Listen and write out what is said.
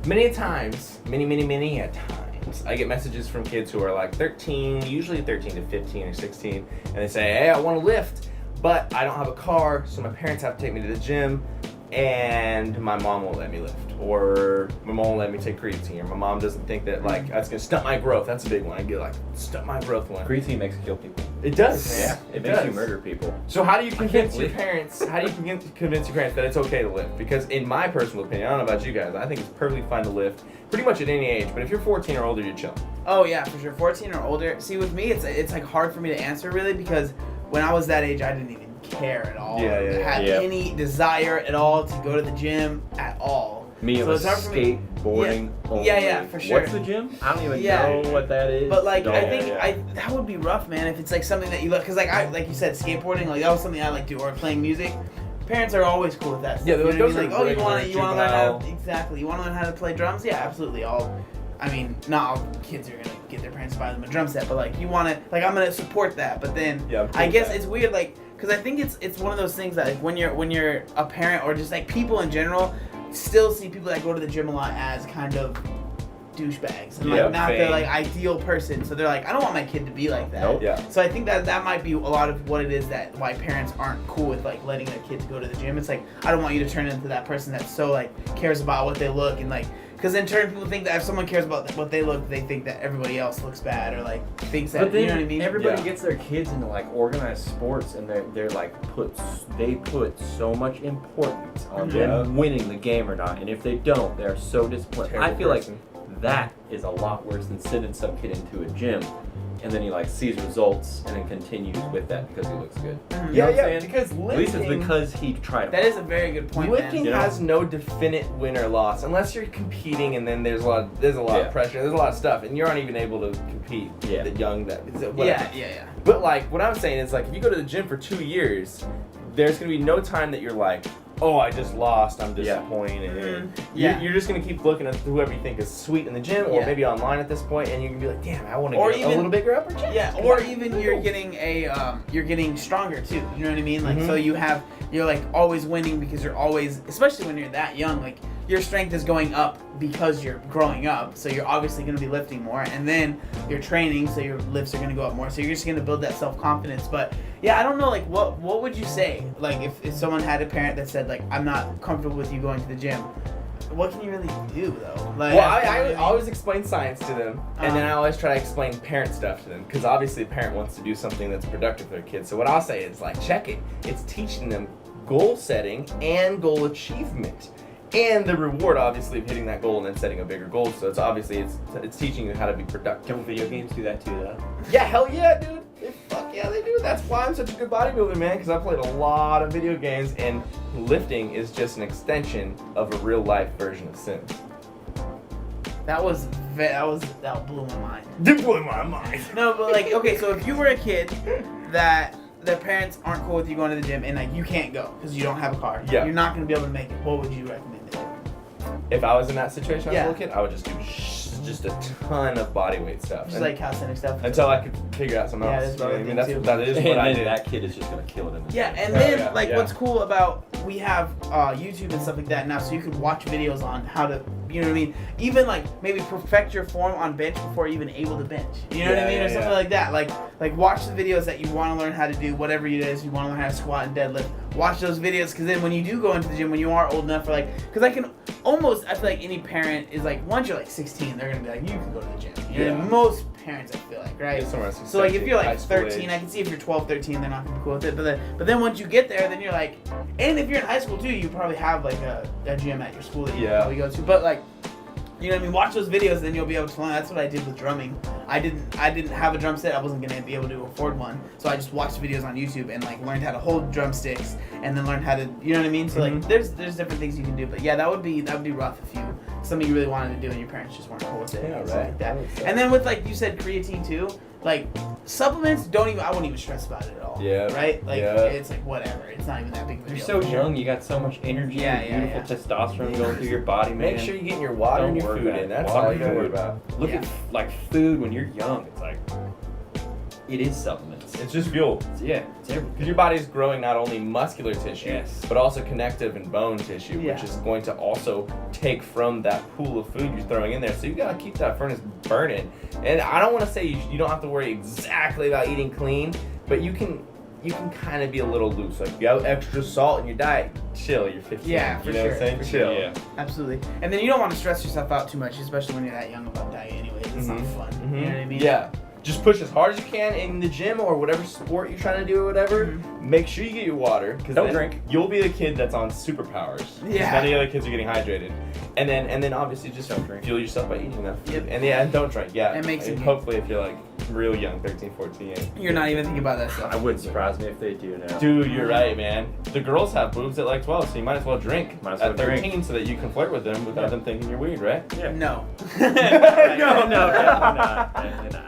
Many times, many a times, I get messages from kids who are like 13, usually 13 to 15 or 16, and they say, hey, I want to lift, but I don't have a car, so my parents have to take me to the gym, and my mom won't let me lift, or my mom won't let me take creatine, or my mom doesn't think that like that's gonna stunt my growth. That's a big one. I get like stunt my growth one. Creatine makes you kill people. It does. Yeah, it makes you murder people. So how do you convince your parents? How do you convince your parents that it's okay to lift? Because in my personal opinion, I don't know about you guys, I think it's perfectly fine to lift pretty much at any age. But if you're 14 or older, you're chilling. Oh yeah, for sure. 14 or older. See, with me, it's like hard for me to answer really because when I was that age, I didn't even care at all. Had any desire at all to go to the gym at all. Me, it was skateboarding only. Yeah, for sure. What's the gym? I don't even know what that is. But like, I think that would be rough, man. If it's like something that you love, because like you said, skateboarding, like that was something I like to do, or playing music. Parents are always cool with that stuff. Yeah, you know those what I mean? Like, you want to learn how juvenile. you want to learn how to play drums? Yeah, absolutely. I mean, not all kids are gonna get their parents to buy them a drum set, but like you want to, like I'm gonna support that. But then I guess it's weird, like, because I think it's one of those things that like when you're a parent or just like people in general, still see people that go to the gym a lot as kind of douchebags and like not the like ideal person. So they're like, I don't want my kid to be like that. Nope. Yeah. So I think that might be a lot of what it is that why parents aren't cool with like letting their kids go to the gym. It's like I don't want you to turn into that person that so like cares about what they look and like. Because in turn, people think that if someone cares about what they look, they think that everybody else looks bad or like thinks that. But then you know what I mean? everybody gets their kids into like organized sports, and they're like they put so much importance on them winning the game or not, and if they don't, they're so disappointed. I feel like that is a lot worse than sending some kid into a gym. And then he like sees results and then continues with that because he looks good. Mm-hmm. You know what I'm saying? Because lifting, at least it's because he tried. That is a very good point. Lifting has no definite win or loss unless you're competing, and then there's a lot of pressure. There's a lot of stuff, and you aren't even able to compete. That young. Yeah. But like what I'm saying is like if you go to the gym for 2 years, there's gonna be no time that you're like, oh, I just lost, I'm disappointed. Mm-hmm. You're just going to keep looking at whoever you think is sweet in the gym or maybe online at this point, and you're going to be like, damn, I want to get a little bigger upper chest. Yeah, or even you're getting stronger too. You know what I mean? Like, so you're like always winning because you're always, especially when you're that young, like your strength is going up because you're growing up. So you're obviously going to be lifting more, and then you're training, so your lifts are going to go up more. So you're just going to build that self-confidence. But yeah, I don't know, like what would you say? Like if someone had a parent that said like, I'm not comfortable with you going to the gym. What can you really do though? Like, well, I always explain science to them, and then I always try to explain parent stuff to them, because obviously a parent wants to do something that's productive for their kids. So what I'll say is like, check it. It's teaching them goal setting and goal achievement, and the reward obviously of hitting that goal and then setting a bigger goal. So it's obviously it's teaching you how to be productive. Don't video games do that too, though? Yeah, hell yeah, dude. Fuck yeah, they do. That's why I'm such a good bodybuilder, man, because I played a lot of video games, and lifting is just an extension of a real life version of Sims. That blew my mind. It blew my mind. No, but like, okay, so if you were a kid that their parents aren't cool with you going to the gym and like you can't go because you don't have a car, you're not going to be able to make it, what would you recommend they do? If I was in that situation as a little kid, I would just do just a ton of body weight stuff. Just like calisthenic stuff. Until I could figure out something else. That's what I mean. That is what I did. That kid is just going to kill it in the gym. And then what's cool about, we have YouTube and stuff like that now, so you can watch videos on how to, you know what I mean? Even like maybe perfect your form on bench before you're even able to bench. You know what I mean? Or something like that. Like watch the videos that you want to learn how to do, whatever it is, you want to learn how to squat and deadlift. Watch those videos, because then when you do go into the gym, when you are old enough, for like, because I feel like any parent is like, once you're like 16, they're going to be like, you can go to the gym. You know, most parents, I feel like, right? So like if you're like 13, I can see if you're 12, 13, they're not going to be cool with it. But then once you get there, then you're like, and if you're in high school too, you probably have like a gym at your school that you probably go to. But like, you know what I mean? Watch those videos, then you'll be able to learn. That's what I did with drumming. I didn't have a drum set. I wasn't gonna be able to afford one, so I just watched videos on YouTube and like learned how to hold drumsticks, and then learned how to, you know what I mean? So like, there's different things you can do. But yeah, that would be rough if you something you really wanted to do and your parents just weren't cool with it. Yeah, right. Like that. And then with like you said, creatine too. Like supplements, I wouldn't even stress about it at all. Yeah. Right? Like it's like whatever. It's not even that big of a deal. You're so young, you got so much energy and beautiful testosterone going through your body, man. Make sure you're getting your water and your food in. That's all you gotta worry about. Look at like food when you're young. It's like It is supplements. It's just fuel. Yeah, it's everything. Because your body's growing not only muscular tissue, Yes. but also connective and bone tissue, Yeah. which is going to also take from that pool of food you're throwing in there. So you gotta keep that furnace burning. And I don't want to say you don't have to worry exactly about eating clean, but you can kind of be a little loose. Like, you have extra salt in your diet, chill. You're 15. Yeah, for you know what I'm sure, saying? for Chill. Yeah. Absolutely. And then you don't want to stress yourself out too much, especially when you're that young about diet anyways. It's not fun. You know what I mean? Yeah. Just push as hard as you can in the gym or whatever sport you're trying to do or whatever. Make sure you get your water. Because Don't drink. You'll be the kid that's on superpowers. Yeah. Many other kids are getting hydrated. And then obviously just Don't drink. fuel yourself by eating enough. Yep. And don't drink. Yeah. It makes it- hopefully if you're like real young, 13, 14. You're not even thinking about that stuff. I wouldn't surprise me if they do now. Dude, you're right, man. The girls have boobs at like 12, so you might as well drink Might as at well 13 drink. so that you can flirt with them without them thinking you're weird, right? Yeah. No. No, definitely not. Definitely not.